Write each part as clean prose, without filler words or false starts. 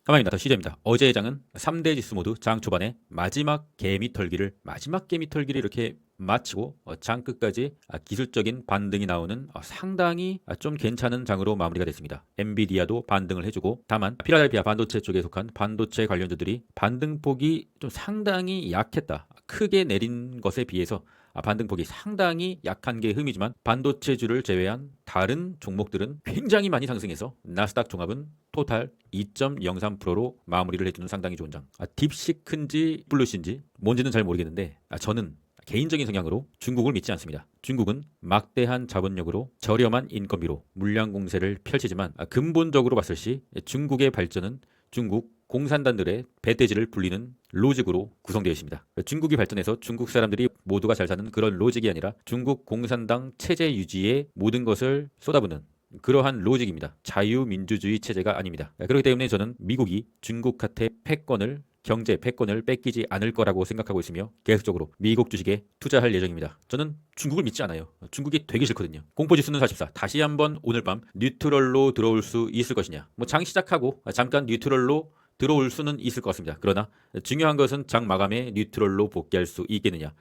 가만입니다. 시제입니다. 어제의 장은 3대 지수 모두 장 초반에 마지막 개미털기를 이렇게 마치고 장 끝까지 기술적인 반등이 나오는 상당히 좀 괜찮은 장으로 마무리가 됐습니다. 엔비디아도 반등을 해주고, 다만 필라델피아 반도체 쪽에 속한 반도체 관련주들이 반등폭이 좀 상당히 약했다. 크게 내린 것에 비해서 반등폭이 상당히 약한 게 흠이지만, 반도체주를 제외한 다른 종목들은 굉장히 많이 상승해서 나스닥 종합은 토탈 2.03%로 마무리를 해주는 상당히 좋은 장. 딥시크인지 블루신지 뭔지는 잘 모르겠는데, 저는 개인적인 성향으로 중국을 믿지 않습니다. 중국은 막대한 자본력으로 저렴한 인건비로 물량 공세를 펼치지만, 근본적으로 봤을 시 중국의 발전은 중국 공산당들의 배대지를 불리는 로직으로 구성되어 있습니다. 중국이 발전해서 중국 사람들이 모두가 잘 사는 그런 로직이 아니라 중국 공산당 체제 유지에 모든 것을 쏟아붓는 그러한 로직입니다. 자유민주주의 체제가 아닙니다. 그렇기 때문에 저는 미국이 중국한테 경제 패권을 뺏기지 않을 거라고 생각하고 있으며, 계속적으로 미국 주식에 투자할 예정입니다. 저는 중국을 믿지 않아요. 중국이 되게 싫거든요. 공포지수는 44. 다시 한번 오늘 밤 뉴트럴로 들어올 수 있을 것이냐. 장 시작하고 잠깐 뉴트럴로 들어올 수는 있을 것 같습니다. 그러나 중요한 것은 장 마감에 뉴트럴로 복귀할 수 있겠느냐.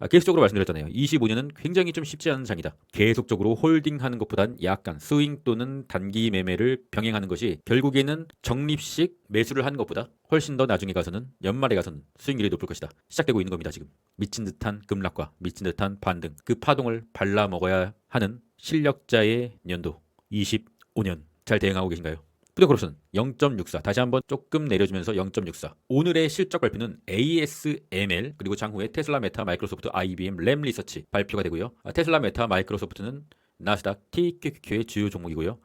계속적으로 말씀드렸잖아요. 25년은 굉장히 좀 쉽지 않은 장이다. 계속적으로 홀딩하는 것보단 약간 스윙 또는 단기 매매를 병행하는 것이 결국에는 적립식 매수를 하는 것보다 훨씬 더 나중에 가서는, 연말에 가서는 수익률이 높을 것이다. 시작되고 있는 겁니다. 지금 미친 듯한 급락과 미친 듯한 반등, 그 파동을 발라 먹어야 하는 실력자의 년도 25년 잘 대응하고 계신가요? 푸드크롭스는 0.64, 다시 한번 조금 내려주면서 0.64. 오늘의 실적 발표는 ASML 그리고 장후에 테슬라, 메타, 마이크로소프트, IBM, 램 리서치 발표가 되고요. 테슬라, 메타, 마이크로소프트는 나스닥 TQQQ의 주요 종목이고요.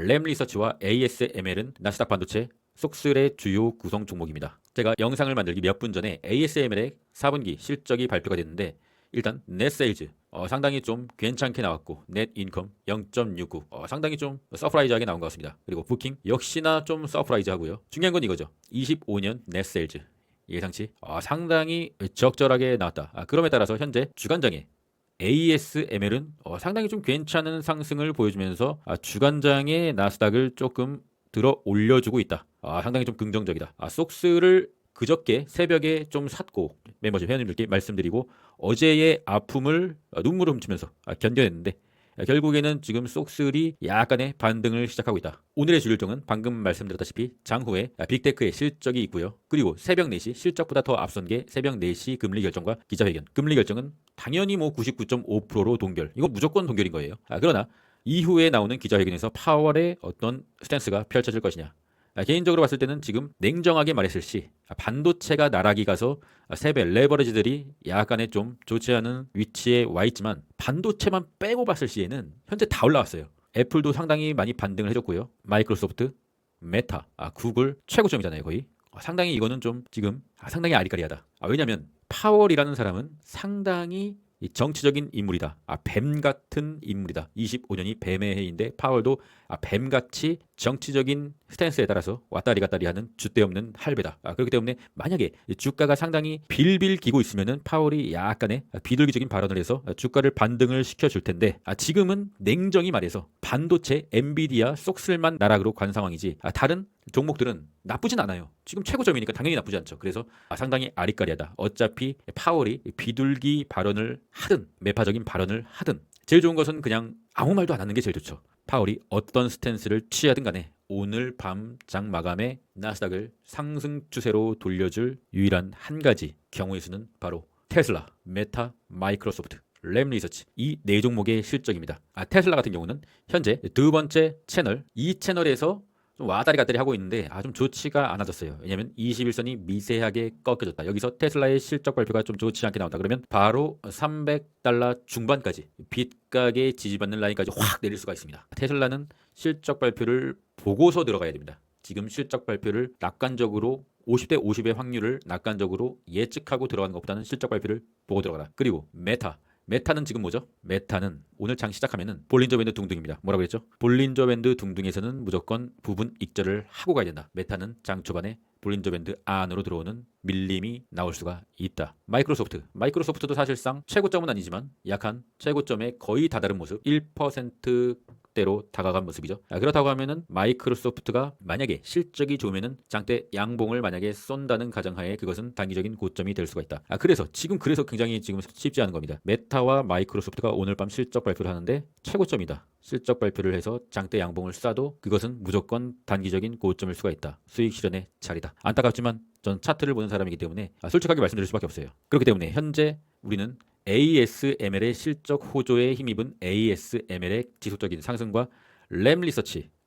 램 리서치와 ASML은 나스닥 반도체 속슬의 주요 구성 종목입니다. 제가 영상을 만들기 몇 분 전에 ASML의 4분기 실적이 발표가 됐는데, 일단 넷 세일즈 상당히 좀 괜찮게 나왔고, 넷 인컴 0.69 상당히 좀 서프라이즈하게 나온 것 같습니다. 그리고 부킹 역시나 좀 서프라이즈하고요. 중요한 건 이거죠. 25년 넷 세일즈 예상치 상당히 적절하게 나왔다. 그럼에 따라서 현재 주간장에 ASML은 상당히 좀 괜찮은 상승을 보여주면서 주간장의 나스닥을 조금 들어 올려주고 있다. 상당히 좀 긍정적이다. 속스를 그저께 새벽에 좀 샀고 멤버십 회원님들께 말씀드리고, 어제의 아픔을 눈물을 훔치면서 견뎌냈는데, 결국에는 지금 속슬이 약간의 반등을 시작하고 있다. 오늘의 주일종은 방금 말씀드렸다시피 장후에 빅테크의 실적이 있고요. 그리고 새벽 4시, 실적보다 더 앞선 게 새벽 4시 금리 결정과 기자회견. 금리 결정은 당연히 99.5%로 동결. 이거 무조건 동결인 거예요. 그러나 이후에 나오는 기자회견에서 파월의 어떤 스탠스가 펼쳐질 것이냐. 개인적으로 봤을 때는 지금 냉정하게 말했을 시 반도체가 나락이 가서 세배 레버리지들이 약간의 좀 좋지 않은 위치에 와 있지만, 반도체만 빼고 봤을 시에는 현재 다 올라왔어요. 애플도 상당히 많이 반등을 해줬고요. 마이크로소프트, 메타, 구글 최고점이잖아요 거의. 상당히 이거는 좀 지금 상당히 아리까리하다. 왜냐하면 파월이라는 사람은 상당히 정치적인 인물이다. 뱀 같은 인물이다. 25년이 뱀의 해인데 파월도 뱀같이 정치적인 스탠스에 따라서 왔다리 갔다리 하는 줏대 없는 할배다. 그렇기 때문에 만약에 주가가 상당히 빌빌 기고 있으면은 파월이 약간의 비둘기적인 발언을 해서 주가를 반등을 시켜줄 텐데, 지금은 냉정히 말해서 반도체 엔비디아 쏙슬만 나락으로 간 상황이지, 다른 종목들은 나쁘진 않아요. 지금 최고점이니까 당연히 나쁘지 않죠. 그래서 상당히 아리까리하다. 어차피 파월이 비둘기 발언을 하든 매파적인 발언을 하든 제일 좋은 것은 그냥 아무 말도 안 하는 게 제일 좋죠. 파월이 어떤 스탠스를 취하든 간에 오늘 밤 장 마감에 나스닥을 상승 추세로 돌려줄 유일한 한 가지 경우의 수는 바로 테슬라, 메타, 마이크로소프트, 램 리서치, 이 네 종목의 실적입니다. 테슬라 같은 경우는 현재 두 번째 채널, 이 채널에서 좀 와다리 갔다리 하고 있는데 좀 좋지가 않아졌어요. 왜냐하면 21선이 미세하게 꺾여졌다. 여기서 테슬라의 실적 발표가 좀 좋지 않게 나온다. 그러면 바로 $300 중반까지 빗가게 지지받는 라인까지 확 내릴 수가 있습니다. 테슬라는 실적 발표를 보고서 들어가야 됩니다. 지금 실적 발표를 낙관적으로 50대 50의 확률을 낙관적으로 예측하고 들어가는 것보다는 실적 발표를 보고 들어가라. 그리고 메타는 지금 뭐죠? 메타는 오늘 장 시작하면은 볼린저 밴드 둥둥입니다. 뭐라고 했죠? 볼린저 밴드 둥둥에서는 무조건 부분 익절을 하고 가야 된다. 메타는 장 초반에 볼린저 밴드 안으로 들어오는 밀림이 나올 수가 있다. 마이크로소프트도 사실상 최고점은 아니지만 약한 최고점에 거의 다다른 모습, 1% 10대로 다가간 모습이죠. 그렇다고 하면은 마이크로소프트가 만약에 실적이 좋으면은 장대 양봉을 만약에 쏜다는 가정하에 그것은 단기적인 고점이 될 수가 있다. 그래서 굉장히 지금 쉽지 않은 겁니다. 메타와 마이크로소프트가 오늘 밤 실적 발표를 하는데 최고점이다. 실적 발표를 해서 장대 양봉을 쏴도 그것은 무조건 단기적인 고점일 수가 있다. 수익 실현의 자리다. 안타깝지만 전 차트를 보는 사람이기 때문에 솔직하게 말씀드릴 수밖에 없어요. 그렇기 때문에 현재 우리는 ASML의 실적 호조에 힘입은 ASML의 지속적인 상승과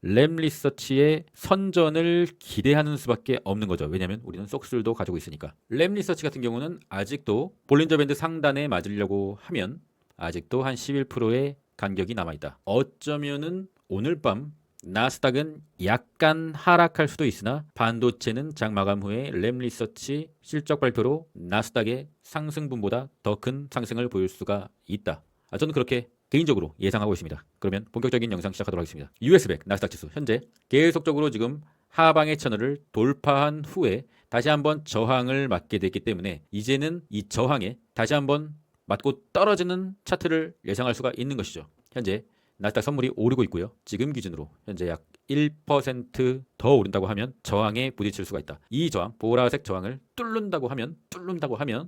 램리서치의 선전을 기대하는 수밖에 없는 거죠. 왜냐하면 우리는 속술도 가지고 있으니까. 램리서치 같은 경우는 아직도 볼린저 밴드 상단에 맞으려고 하면 아직도 한 11%의 간격이 남아있다. 어쩌면은 오늘 밤 나스닥은 약간 하락할 수도 있으나 반도체는 장 마감 후에 램리서치 실적 발표로 나스닥의 상승분보다 더 큰 상승을 보일 수가 있다. 저는 그렇게 개인적으로 예상하고 있습니다. 그러면 본격적인 영상 시작하도록 하겠습니다. US100 나스닥 지수 현재 계속적으로 지금 하방의 채널을 돌파한 후에 다시 한번 저항을 맞게 됐기 때문에 이제는 이 저항에 다시 한번 맞고 떨어지는 차트를 예상할 수가 있는 것이죠. 현재 나스닥 선물이 오르고 있고요. 지금 기준으로 현재 약 1% 더 오른다고 하면 저항에 부딪힐 수가 있다. 이 저항, 보라색 저항을 뚫는다고 하면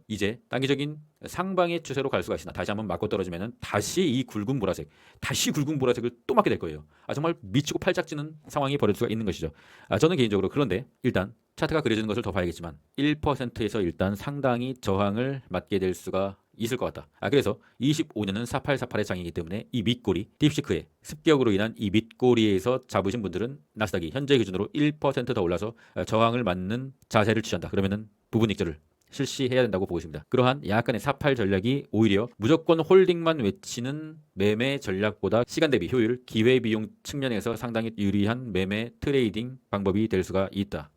이제 단기적인 상방의 추세로 갈 수가 있으나 다시 한번 맞고 떨어지면 다시 이 굵은 보라색을 또 맞게 될 거예요. 정말 미치고 팔짝 찌는 상황이 벌어질 수가 있는 것이죠. 저는 개인적으로 그런데 일단 차트가 그려지는 것을 더 봐야겠지만 1%에서 일단 상당히 저항을 맞게 될 수가 있을 것 같다. 그래서 25년은 4848의 장이기 때문에 이 밑꼬리, 딥시크의 습격으로 인한 이 밑꼬리에서 잡으신 분들은 나스닥이 현재 기준으로 1%더 올라서 저항을 맞는 자세를 취한다. 그러면은 부분 익절을 실시해야 된다고 보고 있습니다. 그러한 약간의 48 전략이 오히려 무조건 홀딩만 외치는 매매 전략보다 시간 대비 효율, 기회 비용 측면에서 상당히 유리한 매매 트레이딩 방법이 될 수가 있다.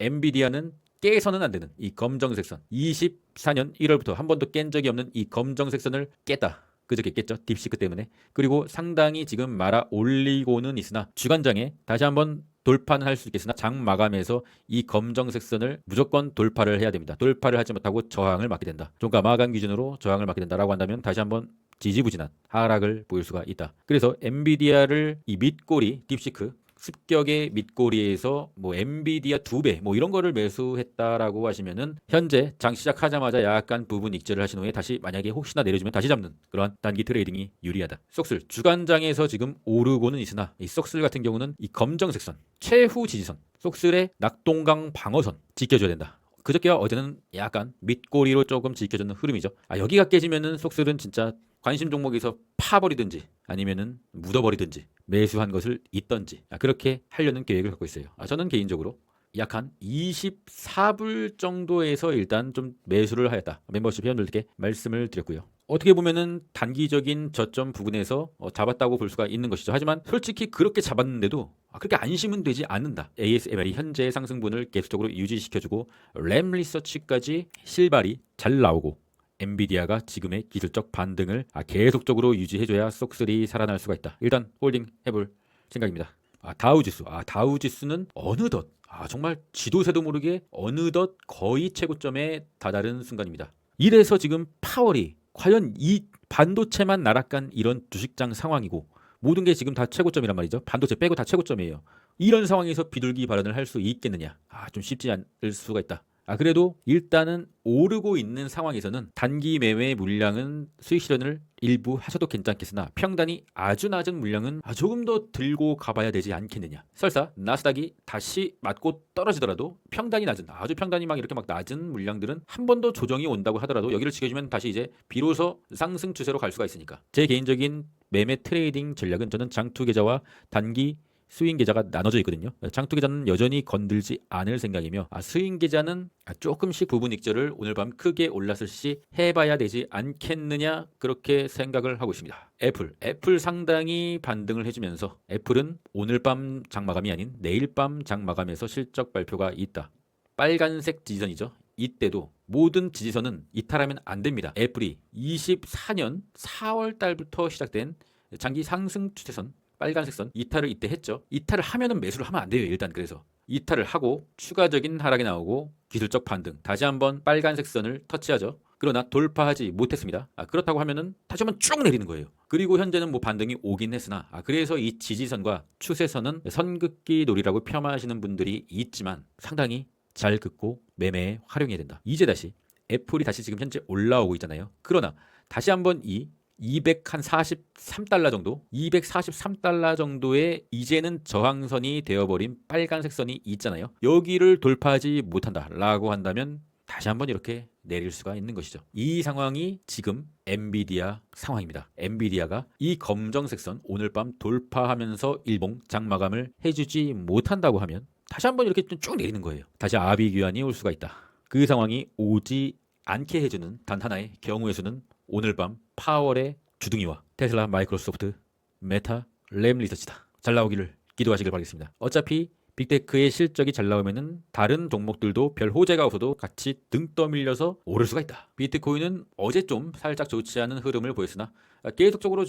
엔비디아는 깨서는 안 되는 이 검정색 선, 24년 1월부터 한 번도 깬 적이 없는 이 검정색 선을 깼다. 그저께 깼죠. 딥시크 때문에. 그리고 상당히 지금 말아 올리고는 있으나 주간장에 다시 한번 돌파는 할 수 있겠으나 장 마감에서 이 검정색 선을 무조건 돌파를 해야 됩니다. 돌파를 하지 못하고 저항을 맞게 된다. 종가 마감 기준으로 저항을 맞게 된다라고 한다면 다시 한번 지지부진한 하락을 보일 수가 있다. 그래서 엔비디아를 이 밑꼬리 딥시크 습격의 밑꼬리에서 엔비디아 2배 이런 거를 매수했다라고 하시면은 현재 장 시작하자마자 약간 부분 익절을 하신 후에 다시 만약에 혹시나 내려주면 다시 잡는 그러한 단기 트레이딩이 유리하다. 속슬 주간장에서 지금 오르고는 있으나 이 속슬 같은 경우는 이 검정색선 최후 지지선 속슬의 낙동강 방어선 지켜줘야 된다. 그저께와 어제는 약간 밑꼬리로 조금 지켜주는 흐름이죠. 여기가 깨지면은 속슬은 진짜 관심 종목에서 파버리든지 아니면은 묻어버리든지 매수한 것을 잇던지 그렇게 하려는 계획을 갖고 있어요. 저는 개인적으로 약 한 24불 정도에서 일단 좀 매수를 하였다. 멤버십 회원들께 말씀을 드렸고요. 어떻게 보면은 단기적인 저점 부근에서 잡았다고 볼 수가 있는 것이죠. 하지만 솔직히 그렇게 잡았는데도 그렇게 안심은 되지 않는다. ASML이 현재의 상승분을 계속적으로 유지시켜주고 램리서치까지 실발이 잘 나오고 엔비디아가 지금의 기술적 반등을 계속적으로 유지해줘야 속슬이 살아날 수가 있다. 일단 홀딩 해볼 생각입니다. 다우지수는 어느덧 정말 지도새도 모르게 어느덧 거의 최고점에 다다른 순간입니다. 이래서 지금 파월이 과연 이 반도체만 날아간 이런 주식장 상황이고 모든 게 지금 다 최고점이란 말이죠. 반도체 빼고 다 최고점이에요. 이런 상황에서 비둘기 발언을 할 수 있겠느냐? 좀 쉽지 않을 수가 있다. 그래도 일단은 오르고 있는 상황에서는 단기 매매 물량은 수익 실현을 일부 하셔도 괜찮겠으나 평단이 아주 낮은 물량은 조금 더 들고 가봐야 되지 않겠느냐. 설사 나스닥이 다시 맞고 떨어지더라도 평단이 낮은 아주 평단이 이렇게 낮은 물량들은 한 번 더 조정이 온다고 하더라도 여기를 지켜주면 다시 이제 비로소 상승 추세로 갈 수가 있으니까. 제 개인적인 매매 트레이딩 전략은 저는 장투 계좌와 단기 스윙 계좌가 나눠져 있거든요. 장투 계좌는 여전히 건들지 않을 생각이며 스윙 계좌는 조금씩 부분 익절을 오늘 밤 크게 올랐을 시 해봐야 되지 않겠느냐 그렇게 생각을 하고 있습니다. 애플 상당히 반등을 해주면서 애플은 오늘 밤 장마감이 아닌 내일 밤 장마감에서 실적 발표가 있다. 빨간색 지지선이죠. 이때도 모든 지지선은 이탈하면 안 됩니다. 애플이 24년 4월 달부터 시작된 장기 상승 추세선 빨간색 선 이탈을 이때 했죠. 이탈을 하면은 매수를 하면 안 돼요. 일단 그래서 이탈을 하고 추가적인 하락이 나오고 기술적 반등 다시 한번 빨간색 선을 터치하죠. 그러나 돌파하지 못했습니다. 그렇다고 하면은 다시 한번 쭉 내리는 거예요. 그리고 현재는 뭐 반등이 오긴 했으나 그래서 이 지지선과 추세선은 선긋기 놀이라고 폄하하시는 분들이 있지만 상당히 잘 긋고 매매에 활용해야 된다. 이제 다시 애플이 다시 지금 현재 올라오고 있잖아요. 그러나 다시 한번 이 243달러 정도, 243달러 정도의 이제는 저항선이 되어버린 빨간색 선이 있잖아요. 여기를 돌파하지 못한다라고 한다면 다시 한번 이렇게 내릴 수가 있는 것이죠. 이 상황이 지금 엔비디아 상황입니다. 엔비디아가 이 검정색 선 오늘 밤 돌파하면서 일봉 장마감을 해주지 못한다고 하면 다시 한번 이렇게 쭉 내리는 거예요. 다시 아비규환이 올 수가 있다. 그 상황이 오지 않게 해주는 단 하나의 경우의 수는 오늘 밤 파월의 주둥이와 테슬라, 마이크로소프트, 메타, 램 리서치다. 잘 나오기를 기도하시길 바라겠습니다. 어차피 빅테크의 실적이 잘 나오면은 다른 종목들도 별 호재가 없어도 같이 등 떠밀려서 오를 수가 있다. 비트코인은 어제 좀 살짝 좋지 않은 흐름을 보였으나 계속적으로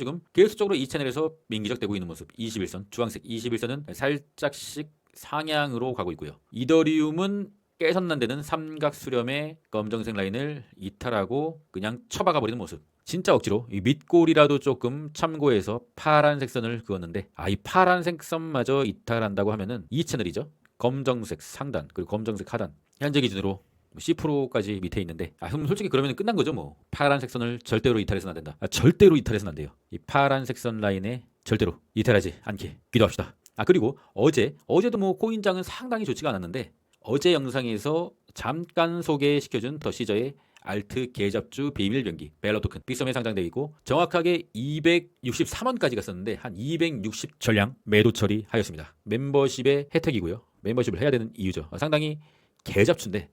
이 채널에서 민기적되고 있는 모습. 21선 주황색 21선은 살짝씩 상향으로 가고 있고요. 이더리움은 깨선난 데는 삼각 수렴의 검정색 라인을 이탈하고 그냥 쳐박아 버리는 모습. 진짜 억지로 이 밑골이라도 조금 참고해서 파란색 선을 그었는데 이 파란색 선마저 이탈한다고 하면은 이 채널이죠. 검정색 상단 그리고 검정색 하단 현재 기준으로 C%까지 밑에 있는데 그럼 솔직히 그러면 끝난 거죠. 뭐 파란색 선을 절대로 이탈해서는 안 된다. 절대로 이탈해서는 안 돼요. 이 파란색 선 라인에 절대로 이탈하지 않게 기도합시다. 그리고 어제도 뭐 코인장은 상당히 좋지가 않았는데 어제 영상에서 잠깐 소개시켜준 더 시저의 알트 계잡주 비밀 변기 벨러 토큰 빅섬에 상장되어 있고 정확하게 263원까지 갔었는데 한 260 전량 매도 처리하였습니다. 멤버십의 혜택이고요. 멤버십을 해야 되는 이유죠. 상당히 계잡주인데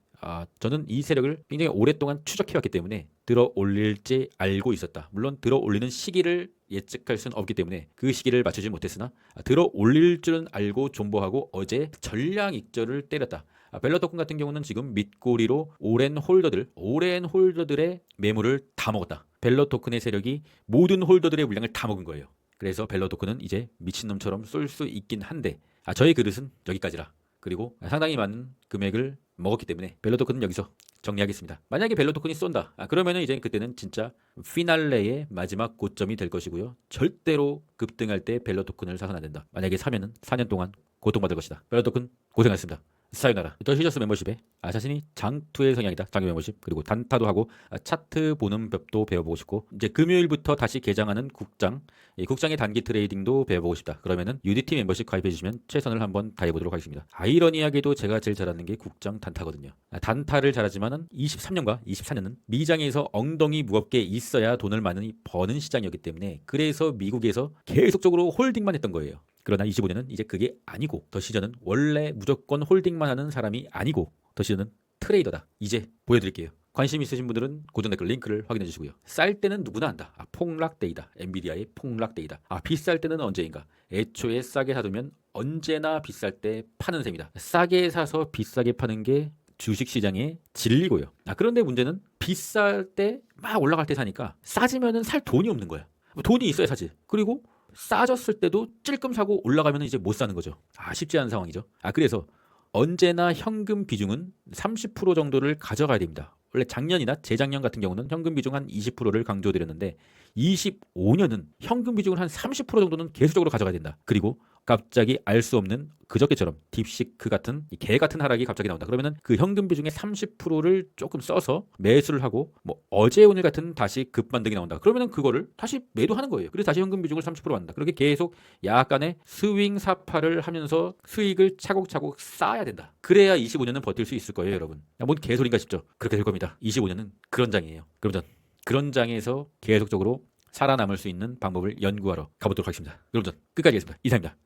저는 이 세력을 굉장히 오랫동안 추적해왔기 때문에 들어 올릴지 알고 있었다. 물론 들어 올리는 시기를 예측할 수는 없기 때문에 그 시기를 맞추지 못했으나 들어 올릴 줄은 알고 존버하고 어제 전량 익절을 때렸다. 벨러 토큰 같은 경우는 지금 밑꼬리로 오랜 홀더들의 매물을 다 먹었다. 벨러 토큰의 세력이 모든 홀더들의 물량을 다 먹은 거예요. 그래서 벨러 토큰은 이제 미친놈처럼 쏠 수 있긴 한데 저의 그릇은 여기까지라. 그리고 상당히 많은 금액을 먹었기 때문에 벨러 토큰은 여기서 정리하겠습니다. 만약에 벨러 토큰이 쏜다. 그러면은 이제 그때는 진짜 피날레의 마지막 고점이 될 것이고요. 절대로 급등할 때 벨러 토큰을 사서는 안 된다. 만약에 사면은 4년 동안 고통받을 것이다. 벨러 토큰 고생하셨습니다. 사요나라. 더 시저스 멤버십에 자신이 장투의 성향이다. 장기 멤버십 그리고 단타도 하고 차트 보는 법도 배워보고 싶고 이제 금요일부터 다시 개장하는 국장 이 국장의 단기 트레이딩도 배워보고 싶다. 그러면은 UDT 멤버십 가입해 주시면 최선을 한번 다해보도록 하겠습니다. 아이러니하게도 제가 제일 잘하는 게 국장 단타거든요. 단타를 잘하지만은 23년과 24년은 미장에서 엉덩이 무겁게 있어야 돈을 많이 버는 시장이었기 때문에 그래서 미국에서 계속적으로 홀딩만 했던 거예요. 그러나 25년은 이제 그게 아니고 더 시저는 원래 무조건 홀딩만 하는 사람이 아니고 더 시저는 트레이더다. 이제 보여드릴게요. 관심 있으신 분들은 고정 댓글 링크를 확인해 주시고요. 쌀 때는 누구나 안다. 폭락데이다. 엔비디아의 폭락데이다. 비쌀 때는 언제인가? 애초에 싸게 사두면 언제나 비쌀 때 파는 셈이다. 싸게 사서 비싸게 파는 게 주식시장의 진리고요. 그런데 문제는 비쌀 때 막 올라갈 때 사니까 싸지면은 살 돈이 없는 거야. 돈이 있어야 사지. 그리고 싸졌을 때도 찔끔 사고 올라가면 이제 못 사는 거죠. 쉽지 않은 상황이죠. 그래서 언제나 현금 비중은 30% 정도를 가져가야 됩니다. 원래 작년이나 재작년 같은 경우는 현금 비중 한 20%를 강조드렸는데 25년은 현금 비중을 한 30% 정도는 계속적으로 가져가야 된다. 그리고 갑자기 알 수 없는 그저께처럼 딥시크 같은 개 같은 하락이 갑자기 나온다. 그러면은 그 현금 비중의 30%를 조금 써서 매수를 하고 뭐 어제 오늘 같은 다시 급반등이 나온다. 그러면은 그거를 다시 매도하는 거예요. 그래서 다시 현금 비중을 30% 한다. 그렇게 계속 약간의 스윙 사파를 하면서 수익을 차곡차곡 쌓아야 된다. 그래야 25년은 버틸 수 있을 거예요, 여러분. 뭔 개소리인가 싶죠? 그렇게 될 겁니다. 25년은 그런 장이에요. 그럼 전 그런 장에서 계속적으로 살아남을 수 있는 방법을 연구하러 가보도록 하겠습니다. 여러분 전 끝까지 하겠습니다. 이상입니다.